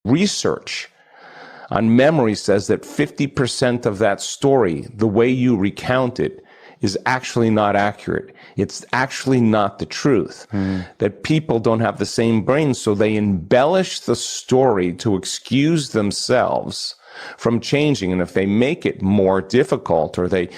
research on memory says that 50% of that story, the way you recount it, is actually not accurate. It's actually not the truth. That people don't have the same brain, so they embellish the story to excuse themselves from changing. And if they make it more difficult or they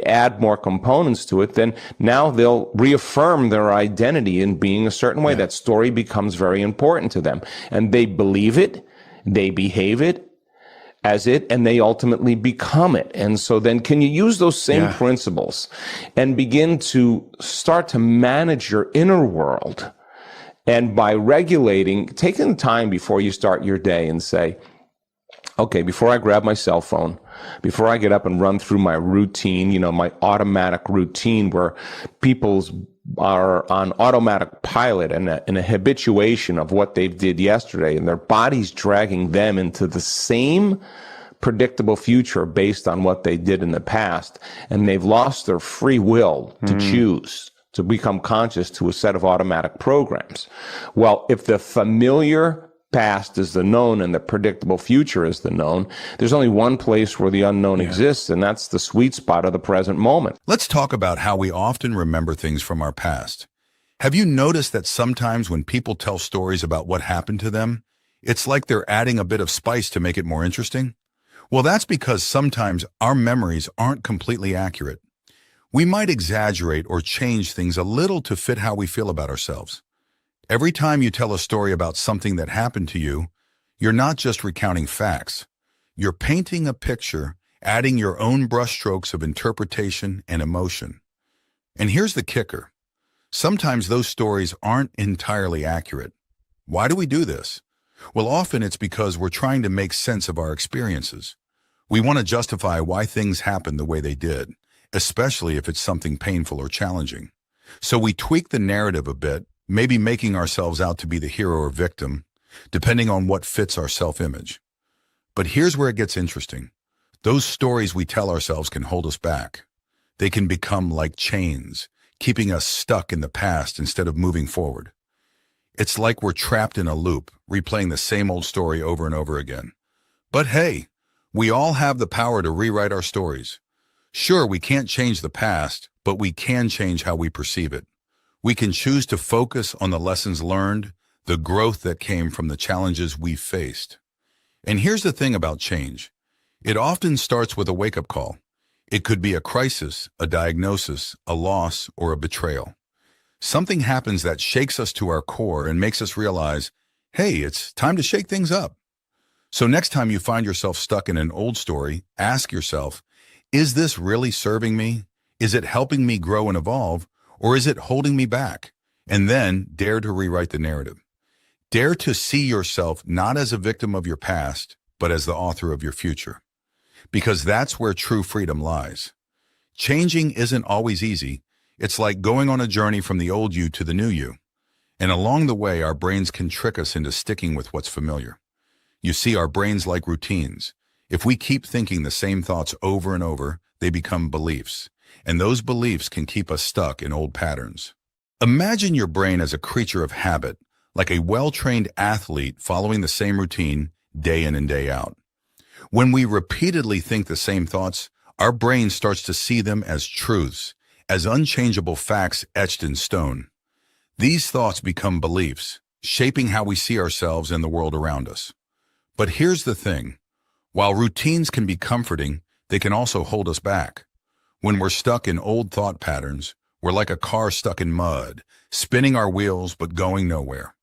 add more components to it, then now they'll reaffirm their identity in being a certain way. That story becomes very important to them. And they believe it, they behave it as it, and they ultimately become it. And so then can you use those same principles and begin to start to manage your inner world? And by regulating, taking the time before you start your day and say, okay, before I grab my cell phone, before I get up and run through my routine, you know, my automatic routine where people's are on automatic pilot and a habituation of what they did yesterday, and their body's dragging them into the same predictable future based on what they did in the past, and they've lost their free will to choose, to become conscious to a set of automatic programs. Well, if the familiar past is the known and the predictable future is the known, there's only one place where the unknown exists, and that's the sweet spot of the present moment. Let's talk about how we often remember things from our past. Have you noticed that sometimes when people tell stories about what happened to them, it's like they're adding a bit of spice to make it more interesting? Well, that's because sometimes our memories aren't completely accurate. We might exaggerate or change things a little to fit how we feel about ourselves. Every time you tell a story about something that happened to you, you're not just recounting facts. You're painting a picture, adding your own brushstrokes of interpretation and emotion. And here's the kicker. Sometimes those stories aren't entirely accurate. Why do we do this? Well, often it's because we're trying to make sense of our experiences. We want to justify why things happened the way they did, especially if it's something painful or challenging. So we tweak the narrative a bit, maybe making ourselves out to be the hero or victim, depending on what fits our self-image. But here's where it gets interesting. Those stories we tell ourselves can hold us back. They can become like chains, keeping us stuck in the past instead of moving forward. It's like we're trapped in a loop, replaying the same old story over and over again. But hey, we all have the power to rewrite our stories. Sure, we can't change the past, but we can change how we perceive it. We can choose to focus on the lessons learned, the growth that came from the challenges we faced. And here's the thing about change. It often starts with a wake-up call. It could be a crisis, a diagnosis, a loss, or a betrayal. Something happens that shakes us to our core and makes us realize, hey, it's time to shake things up. So next time you find yourself stuck in an old story, ask yourself, is this really serving me? Is it helping me grow and evolve? Or is it holding me back? And then dare to rewrite the narrative. Dare to see yourself not as a victim of your past, but as the author of your future. Because that's where true freedom lies. Changing isn't always easy. It's like going on a journey from the old you to the new you. And along the way, our brains can trick us into sticking with what's familiar. You see, our brains like routines. If we keep thinking the same thoughts over and over, they become beliefs. And those beliefs can keep us stuck in old patterns. Imagine your brain as a creature of habit, like a well-trained athlete following the same routine day in and day out. When we repeatedly think the same thoughts, our brain starts to see them as truths, as unchangeable facts etched in stone. These thoughts become beliefs, shaping how we see ourselves and the world around us. But here's the thing. While routines can be comforting, they can also hold us back. When we're stuck in old thought patterns, we're like a car stuck in mud, spinning our wheels but going nowhere.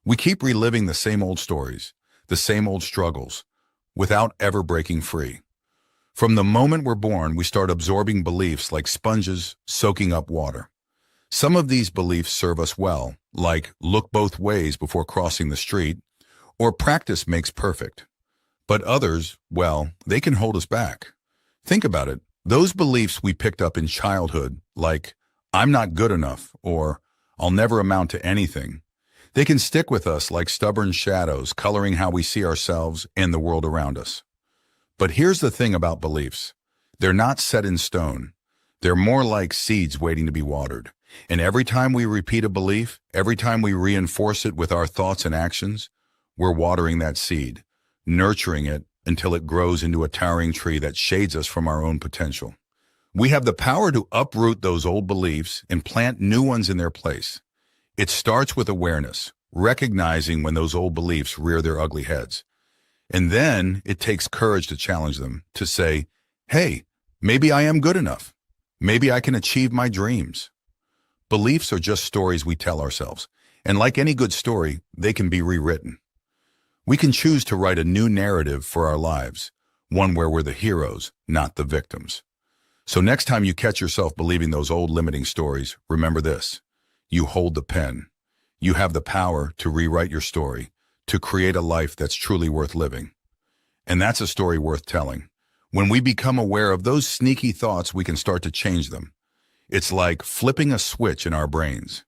We keep reliving the same old stories, the same old struggles, without ever breaking free. From the moment we're born, we start absorbing beliefs like sponges soaking up water. Some of these beliefs serve us well, like look both ways before crossing the street, or practice makes perfect. But others, well, they can hold us back. Think about it. Those beliefs we picked up in childhood, like, I'm not good enough, or I'll never amount to anything, they can stick with us like stubborn shadows, coloring how we see ourselves and the world around us. But here's the thing about beliefs. They're not set in stone. They're more like seeds waiting to be watered. And every time we repeat a belief, every time we reinforce it with our thoughts and actions, we're watering that seed, nurturing it until it grows into a towering tree that shades us from our own potential. We have the power to uproot those old beliefs and plant new ones in their place. It starts with awareness, recognizing when those old beliefs rear their ugly heads. And then it takes courage to challenge them, to say, hey, maybe I am good enough. Maybe I can achieve my dreams. Beliefs are just stories we tell ourselves, and like any good story, they can be rewritten. We can choose to write a new narrative for our lives, one where we're the heroes, not the victims. So next time you catch yourself believing those old limiting stories, remember this: you hold the pen. You have the power to rewrite your story, to create a life that's truly worth living. And that's a story worth telling. When we become aware of those sneaky thoughts, we can start to change them. It's like flipping a switch in our brains.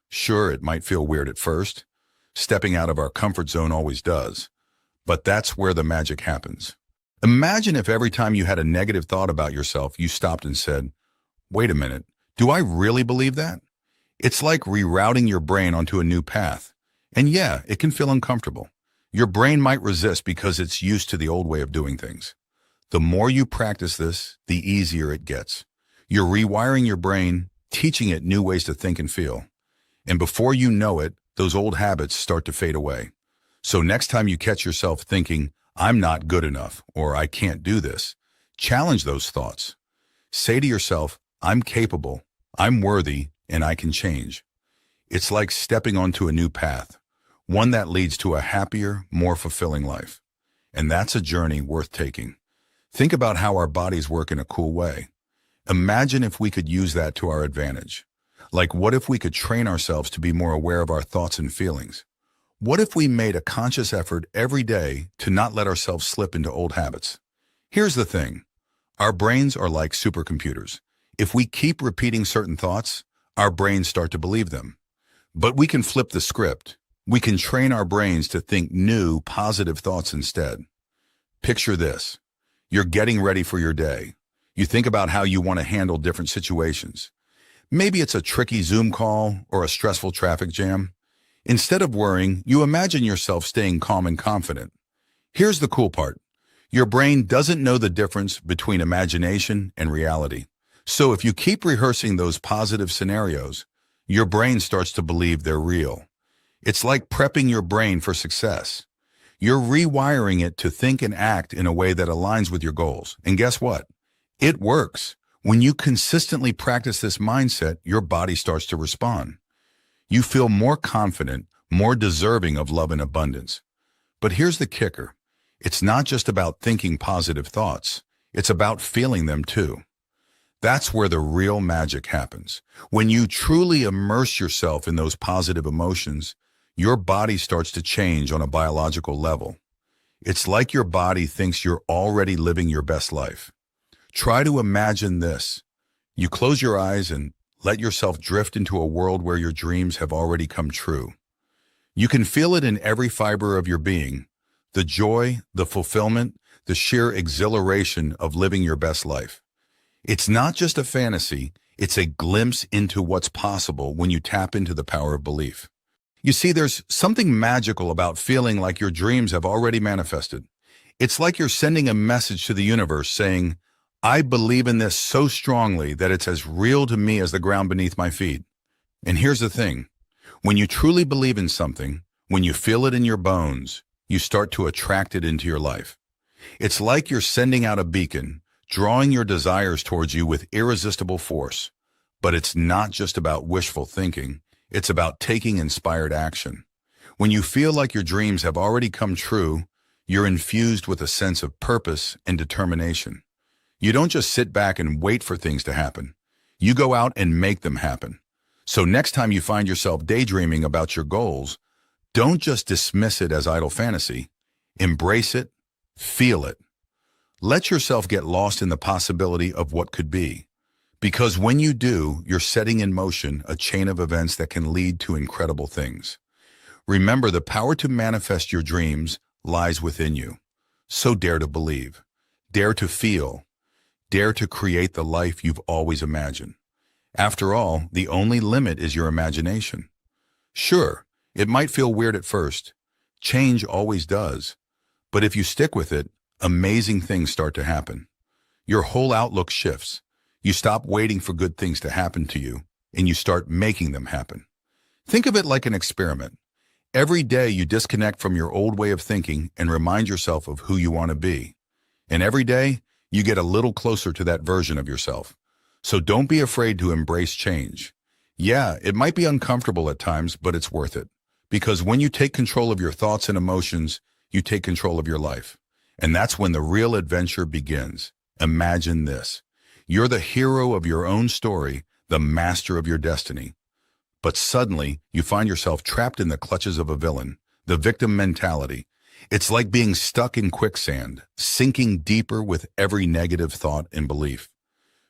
Sure, it might feel weird at first. Stepping out of our comfort zone always does. But that's where the magic happens. Imagine if every time you had a negative thought about yourself, you stopped and said, wait a minute, do I really believe that? It's like rerouting your brain onto a new path. And yeah, it can feel uncomfortable. Your brain might resist because it's used to the old way of doing things. The more you practice this, the easier it gets. You're rewiring your brain, teaching it new ways to think and feel. And before you know it, those old habits start to fade away. So next time you catch yourself thinking, I'm not good enough, or I can't do this, challenge those thoughts. Say to yourself, I'm capable, I'm worthy, and I can change. It's like stepping onto a new path, one that leads to a happier, more fulfilling life. And that's a journey worth taking. Think about how our bodies work in a cool way. Imagine if we could use that to our advantage. Like, what if we could train ourselves to be more aware of our thoughts and feelings? What if we made a conscious effort every day to not let ourselves slip into old habits? Here's the thing. Our brains are like supercomputers. If we keep repeating certain thoughts, our brains start to believe them. But we can flip the script. We can train our brains to think new, positive thoughts instead. Picture this. You're getting ready for your day. You think about how you want to handle different situations. Maybe it's a tricky Zoom call or a stressful traffic jam. Instead of worrying, you imagine yourself staying calm and confident. Here's the cool part. Your brain doesn't know the difference between imagination and reality. So if you keep rehearsing those positive scenarios, your brain starts to believe they're real. It's like prepping your brain for success. You're rewiring it to think and act in a way that aligns with your goals. And guess what? It works. When you consistently practice this mindset, your body starts to respond. You feel more confident, more deserving of love and abundance. But here's the kicker. It's not just about thinking positive thoughts. It's about feeling them too. That's where the real magic happens. When you truly immerse yourself in those positive emotions, your body starts to change on a biological level. It's like your body thinks you're already living your best life. Try to imagine this. You close your eyes and let yourself drift into a world where your dreams have already come true. You can feel it in every fiber of your being, the joy, the fulfillment, the sheer exhilaration of living your best life. It's not just a fantasy, it's a glimpse into what's possible when you tap into the power of belief. You see, there's something magical about feeling like your dreams have already manifested. It's like you're sending a message to the universe saying, I believe in this so strongly that it's as real to me as the ground beneath my feet. And here's the thing. When you truly believe in something, when you feel it in your bones, you start to attract it into your life. It's like you're sending out a beacon, drawing your desires towards you with irresistible force. But it's not just about wishful thinking. It's about taking inspired action. When you feel like your dreams have already come true, you're infused with a sense of purpose and determination. You don't just sit back and wait for things to happen. You go out and make them happen. So next time you find yourself daydreaming about your goals, don't just dismiss it as idle fantasy. Embrace it, feel it. Let yourself get lost in the possibility of what could be. Because when you do, you're setting in motion a chain of events that can lead to incredible things. Remember, the power to manifest your dreams lies within you. So dare to believe, dare to feel, dare to create the life you've always imagined. After all, the only limit is your imagination. Sure, it might feel weird at first. Change always does. But if you stick with it, amazing things start to happen. Your whole outlook shifts. You stop waiting for good things to happen to you, and you start making them happen. Think of it like an experiment. Every day you disconnect from your old way of thinking and remind yourself of who you want to be. And every day, you get a little closer to that version of yourself. So don't be afraid to embrace change. Yeah, it might be uncomfortable at times, but it's worth it. Because when you take control of your thoughts and emotions, you take control of your life. And that's when the real adventure begins. Imagine this. You're the hero of your own story, the master of your destiny. But suddenly, you find yourself trapped in the clutches of a villain, the victim mentality. It's like being stuck in quicksand, sinking deeper with every negative thought and belief.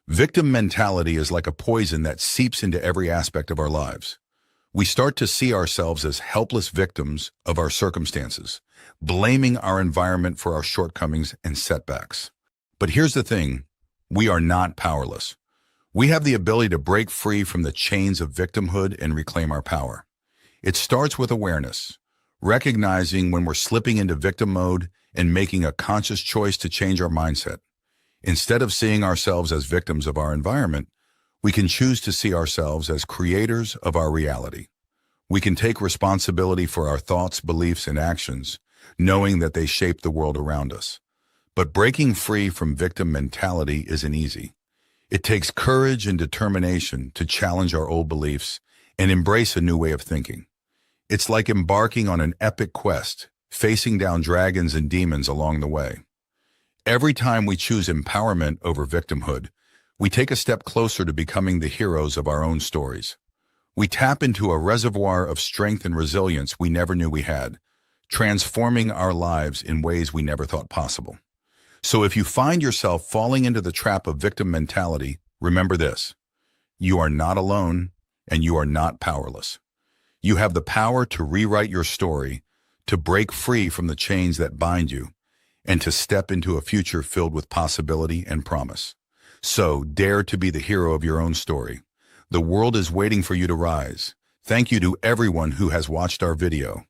Victim mentality is like a poison that seeps into every aspect of our lives. We start to see ourselves as helpless victims of our circumstances, blaming our environment for our shortcomings and setbacks. But here's the thing, we are not powerless. We have the ability to break free from the chains of victimhood and reclaim our power. It starts with awareness, recognizing when we're slipping into victim mode and making a conscious choice to change our mindset. Instead of seeing ourselves as victims of our environment, we can choose to see ourselves as creators of our reality. We can take responsibility for our thoughts, beliefs, and actions, knowing that they shape the world around us. But breaking free from victim mentality isn't easy. It takes courage and determination to challenge our old beliefs and embrace a new way of thinking. It's like embarking on an epic quest, facing down dragons and demons along the way. Every time we choose empowerment over victimhood, we take a step closer to becoming the heroes of our own stories. We tap into a reservoir of strength and resilience we never knew we had, transforming our lives in ways we never thought possible. So if you find yourself falling into the trap of victim mentality, remember this: you are not alone and you are not powerless. You have the power to rewrite your story, to break free from the chains that bind you, and to step into a future filled with possibility and promise. So dare to be the hero of your own story. The world is waiting for you to rise. Thank you to everyone who has watched our video.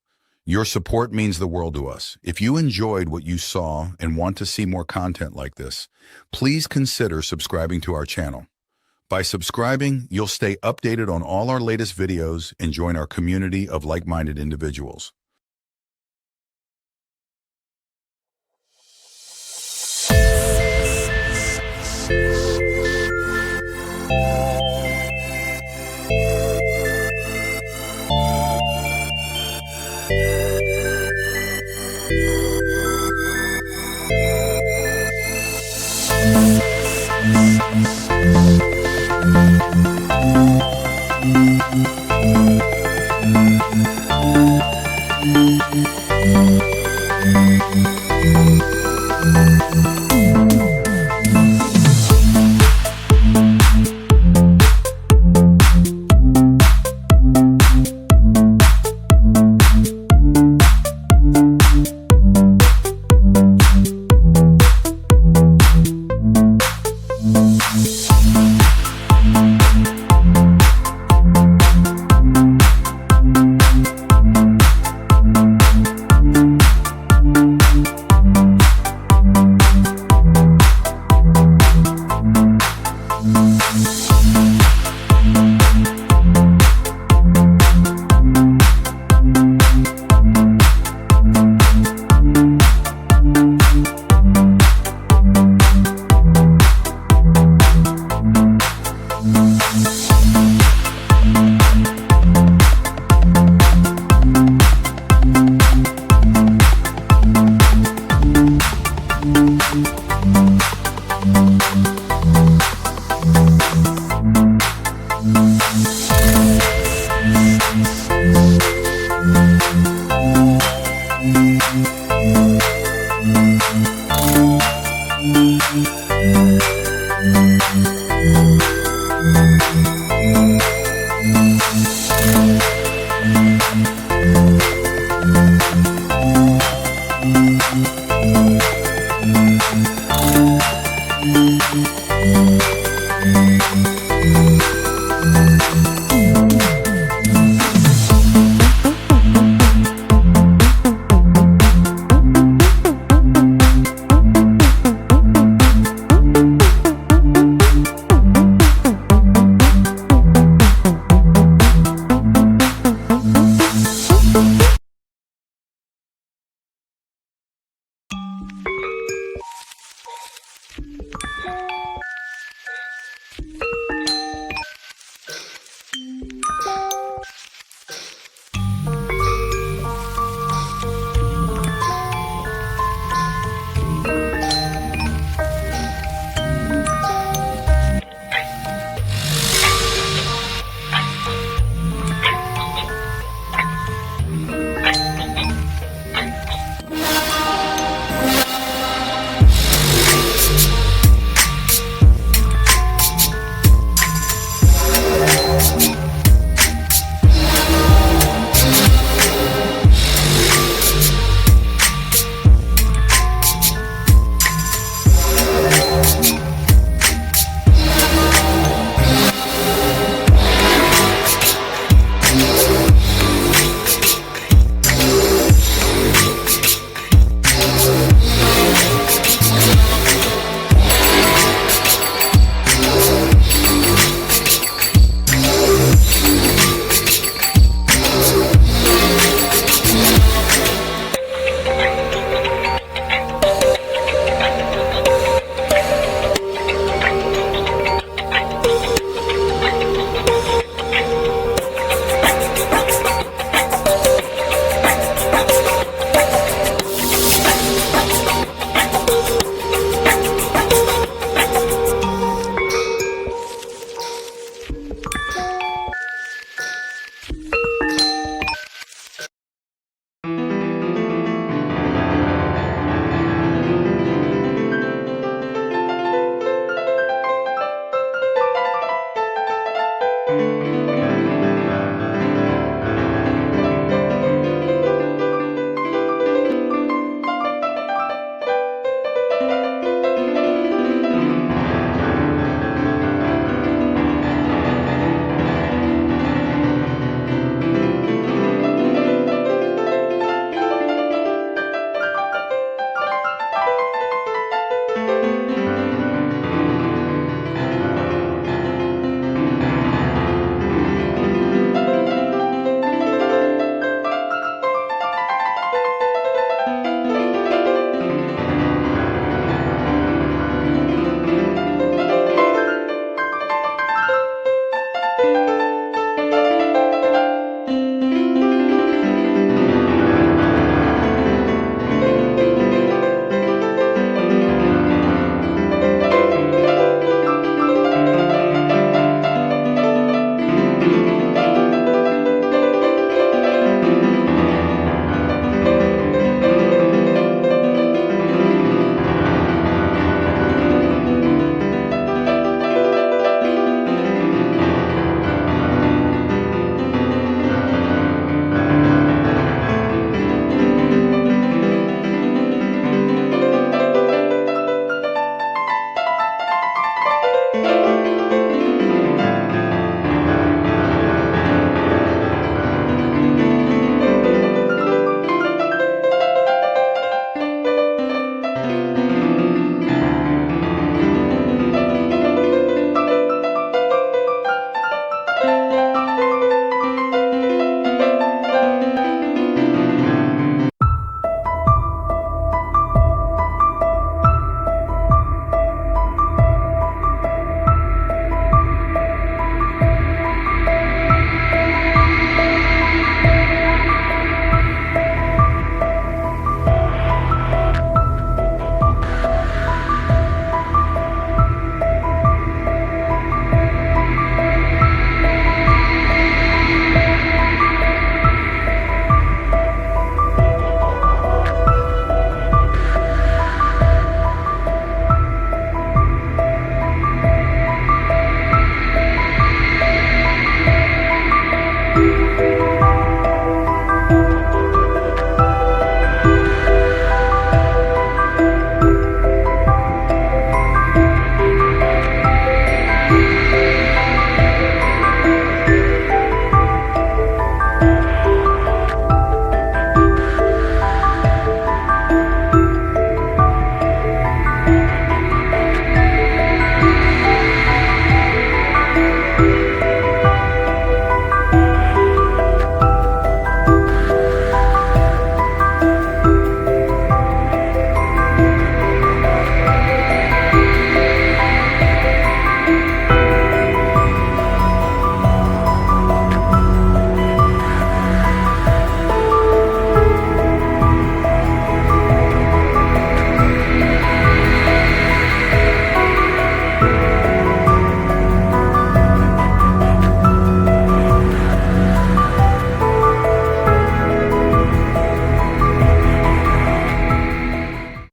Your support means the world to us. If you enjoyed what you saw and want to see more content like this, please consider subscribing to our channel. By subscribing, you'll stay updated on all our latest videos and join our community of like-minded individuals.